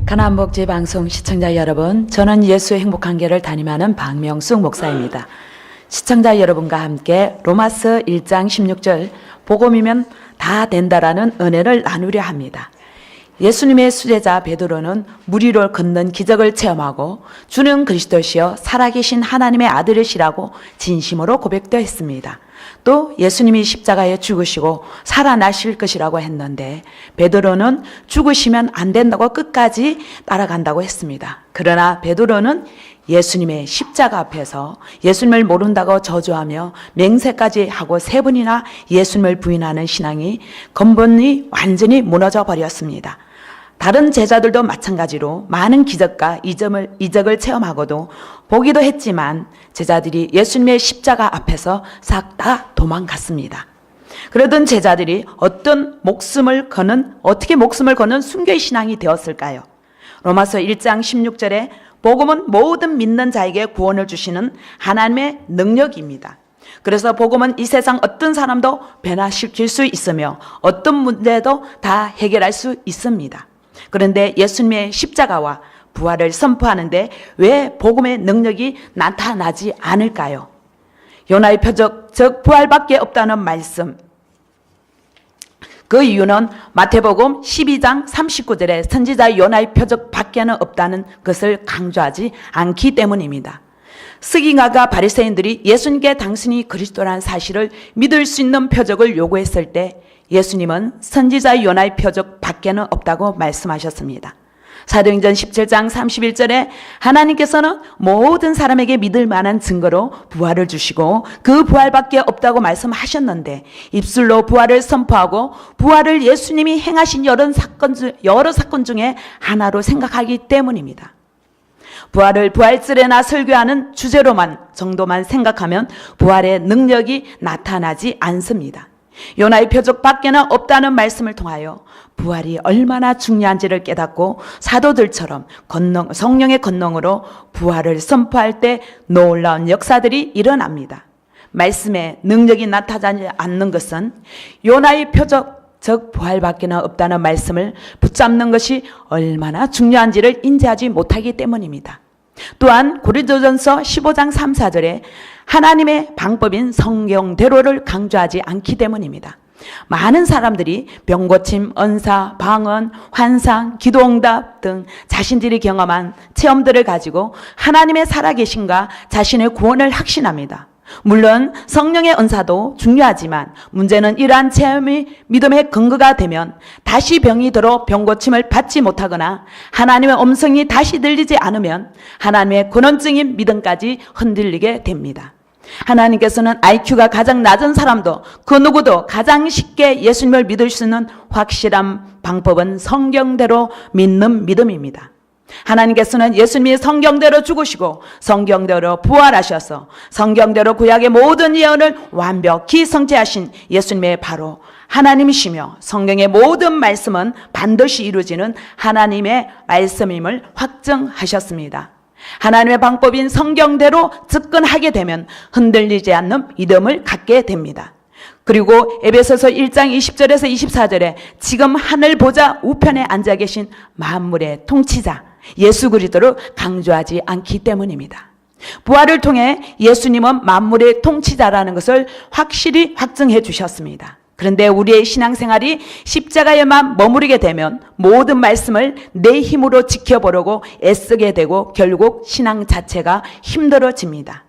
가나안복지방송 시청자 여러분, 저는 예수의 행복한 길을 담임하는 박명숙 목사입니다. 시청자 여러분과 함께 로마서 1장 16절 복음이면 다 된다라는 은혜를 나누려 합니다. 예수님의 수제자 베드로는 물 위를 걷는 기적을 체험하고 주는 그리스도시여 살아계신 하나님의 아들이시라고 진심으로 고백도 했습니다. 또 예수님이 십자가에 죽으시고 살아나실 것이라고 했는데 베드로는 죽으시면 안 된다고 끝까지 따라간다고 했습니다. 그러나 베드로는 예수님의 십자가 앞에서 예수님을 모른다고 저주하며 맹세까지 하고 3번이나 예수님을 부인하는 신앙이 근본이 완전히 무너져 버렸습니다. 다른 제자들도 마찬가지로 많은 기적과 이적을 체험하고도 보기도 했지만 제자들이 예수님의 십자가 앞에서 싹 다 도망갔습니다. 그러던 제자들이 어떻게 목숨을 거는 순교의 신앙이 되었을까요? 로마서 1장 16절에 복음은 모든 믿는 자에게 구원을 주시는 하나님의 능력입니다. 그래서 복음은 이 세상 어떤 사람도 변화시킬 수 있으며 어떤 문제도 다 해결할 수 있습니다. 그런데 예수님의 십자가와 부활을 선포하는데 왜 복음의 능력이 나타나지 않을까요? 요나의 표적, 즉 부활밖에 없다는 말씀. 그 이유는 마태복음 12장 39절에 선지자 요나의 표적밖에는 없다는 것을 강조하지 않기 때문입니다. 스기가가 바리새인들이 예수님께 당신이 그리스도라는 사실을 믿을 수 있는 표적을 요구했을 때 예수님은 선지자 요나의 표적밖에는 없다고 말씀하셨습니다. 사도행전 17장 31절에 하나님께서는 모든 사람에게 믿을 만한 증거로 부활을 주시고 그 부활밖에 없다고 말씀하셨는데 입술로 부활을 선포하고 부활을 예수님이 행하신 여러 사건 중에 하나로 생각하기 때문입니다. 부활을 부활절에나 설교하는 주제로만 정도만 생각하면 부활의 능력이 나타나지 않습니다. 요나의 표적밖에는 없다는 말씀을 통하여 부활이 얼마나 중요한지를 깨닫고 사도들처럼 성령의 권능으로 부활을 선포할 때 놀라운 역사들이 일어납니다. 말씀에 능력이 나타나지 않는 것은 요나의 표적, 즉 부활밖에는 없다는 말씀을 붙잡는 것이 얼마나 중요한지를 인지하지 못하기 때문입니다. 또한 고린도전서 15장 3, 4절에 하나님의 방법인 성경대로를 강조하지 않기 때문입니다. 많은 사람들이 병고침, 은사, 방언, 환상, 기도응답 등 자신들이 경험한 체험들을 가지고 하나님의 살아계심과 자신의 구원을 확신합니다. 물론 성령의 은사도 중요하지만 문제는 이러한 체험이 믿음의 근거가 되면 다시 병이 들어 병고침을 받지 못하거나 하나님의 음성이 다시 들리지 않으면 하나님의 근원적인 믿음까지 흔들리게 됩니다. 하나님께서는 IQ가 가장 낮은 사람도 그 누구도 가장 쉽게 예수님을 믿을 수 있는 확실한 방법은 성경대로 믿는 믿음입니다. 하나님께서는 예수님이 성경대로 죽으시고 성경대로 부활하셔서 성경대로 구약의 모든 예언을 완벽히 성취하신 예수님의 바로 하나님이시며 성경의 모든 말씀은 반드시 이루어지는 하나님의 말씀임을 확증하셨습니다. 하나님의 방법인 성경대로 접근하게 되면 흔들리지 않는 믿음을 갖게 됩니다. 그리고 에베소서 1장 20절에서 24절에 지금 하늘 보좌 우편에 앉아 계신 만물의 통치자 예수 그리스도를 강조하지 않기 때문입니다. 부활을 통해 예수님은 만물의 통치자라는 것을 확실히 확증해 주셨습니다. 그런데 우리의 신앙생활이 십자가에만 머무르게 되면 모든 말씀을 내 힘으로 지켜보려고 애쓰게 되고 결국 신앙 자체가 힘들어집니다.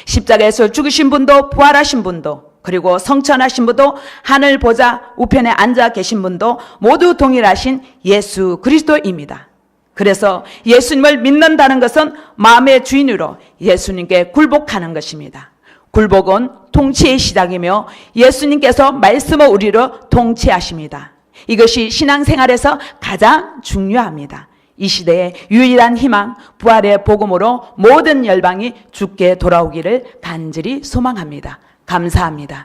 십자가에서 죽으신 분도 부활하신 분도 그리고 성천하신 분도 하늘 보좌 우편에 앉아 계신 분도 모두 동일하신 예수 그리스도입니다. 그래서 예수님을 믿는다는 것은 마음의 주인으로 예수님께 굴복하는 것입니다. 굴복은 통치의 시작이며 예수님께서 말씀을 우리로 통치하십니다. 이것이 신앙생활에서 가장 중요합니다. 이 시대의 유일한 희망, 부활의 복음으로 모든 열방이 주께 돌아오기를 간절히 소망합니다. 감사합니다.